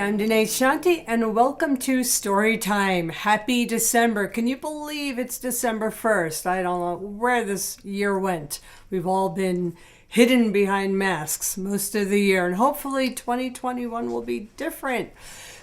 I'm Danae Shanti, and welcome to Story Time. Happy December. Can you believe it's December 1st? I don't know where this year went. We've all been hidden behind masks most of the year, and hopefully 2021 will be different.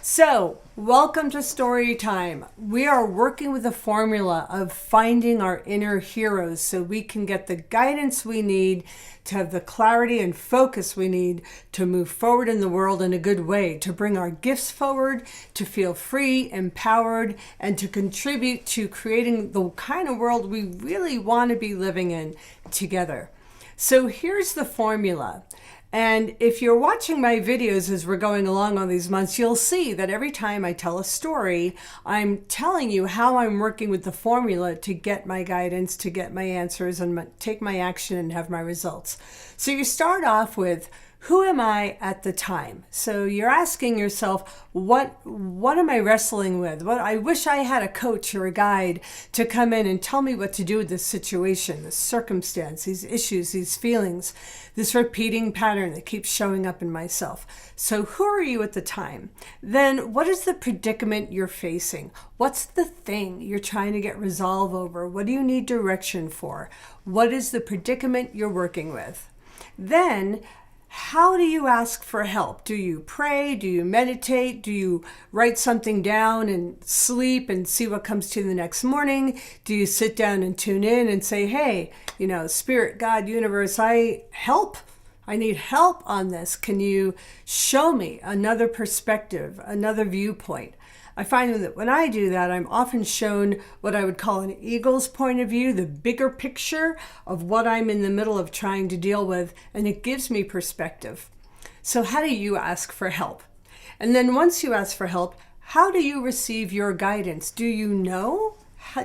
So, welcome to Story Time. We are working with the formula of finding our inner heroes so we can get the guidance we need to have the clarity and focus we need to move forward in the world in a good way, to bring our gifts forward, to feel free, empowered, and to contribute to creating the kind of world we really want to be living in together. So here's the formula. And if you're watching my videos as we're going along on these months, you'll see that every time I tell a story, I'm telling you how I'm working with the formula to get my guidance, to get my answers, and take my action and have my results. So you start off with, who am I at the time? So you're asking yourself, what am I wrestling with? I wish I had a coach or a guide to come in and tell me what to do with this situation, this circumstance, these issues, these feelings, this repeating pattern that keeps showing up in myself. So who are you at the time? Then what is the predicament you're facing? What's the thing you're trying to get resolve over? What do you need direction for? What is the predicament you're working with? Then, how do you ask for help? Do you pray? Do you meditate? Do you write something down and sleep and see what comes to you the next morning? Do you sit down and tune in and say, hey, Spirit, God, universe, I need help on this. Can you show me another perspective, another viewpoint? I find that when I do that, I'm often shown what I would call an eagle's point of view, the bigger picture of what I'm in the middle of trying to deal with, and it gives me perspective. So how do you ask for help? And then once you ask for help, how do you receive your guidance? Do you know?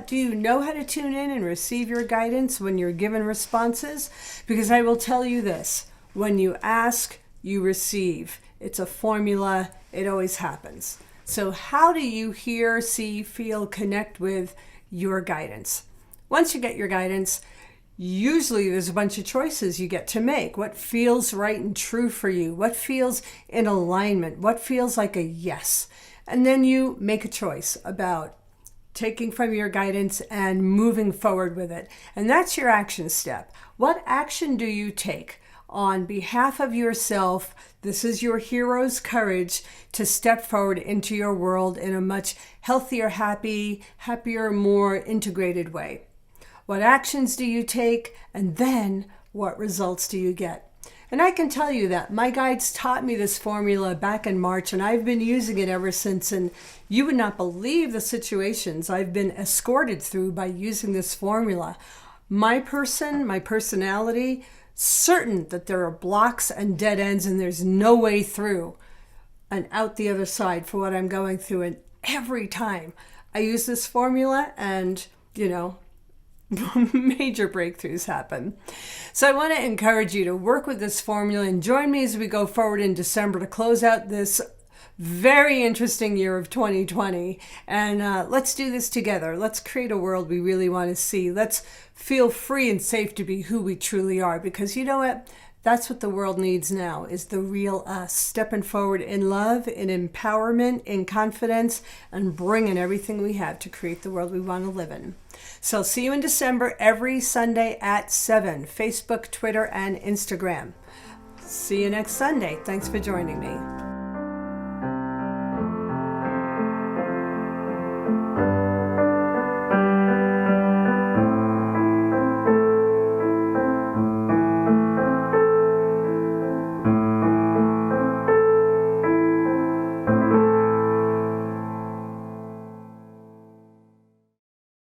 Do you know how to tune in and receive your guidance when you're given responses? Because I will tell you this, when you ask, you receive. It's a formula. It always happens. So how do you hear, see, feel, connect with your guidance? Once you get your guidance, usually there's a bunch of choices you get to make. What feels right and true for you? What feels in alignment? What feels like a yes? And then you make a choice about taking from your guidance and moving forward with it. And that's your action step. What action do you take on behalf of yourself? This is your hero's courage to step forward into your world in a much healthier, happier, more integrated way. What actions do you take? And then what results do you get? And I can tell you that my guides taught me this formula back in March, and I've been using it ever since. And you would not believe the situations I've been escorted through by using this formula. My personality, certain that there are blocks and dead ends and there's no way through and out the other side for what I'm going through. And every time I use this formula and, major breakthroughs happen. So I want to encourage you to work with this formula and join me as we go forward in December to close out this very interesting year of 2020. And let's do this together. Let's create a world we really want to see. Let's feel free and safe to be who we truly are. Because you know what? That's what the world needs now, is the real us. Stepping forward in love, in empowerment, in confidence, and bringing everything we have to create the world we want to live in. So see you in December every Sunday at 7, Facebook, Twitter, and Instagram. See you next Sunday. Thanks for joining me.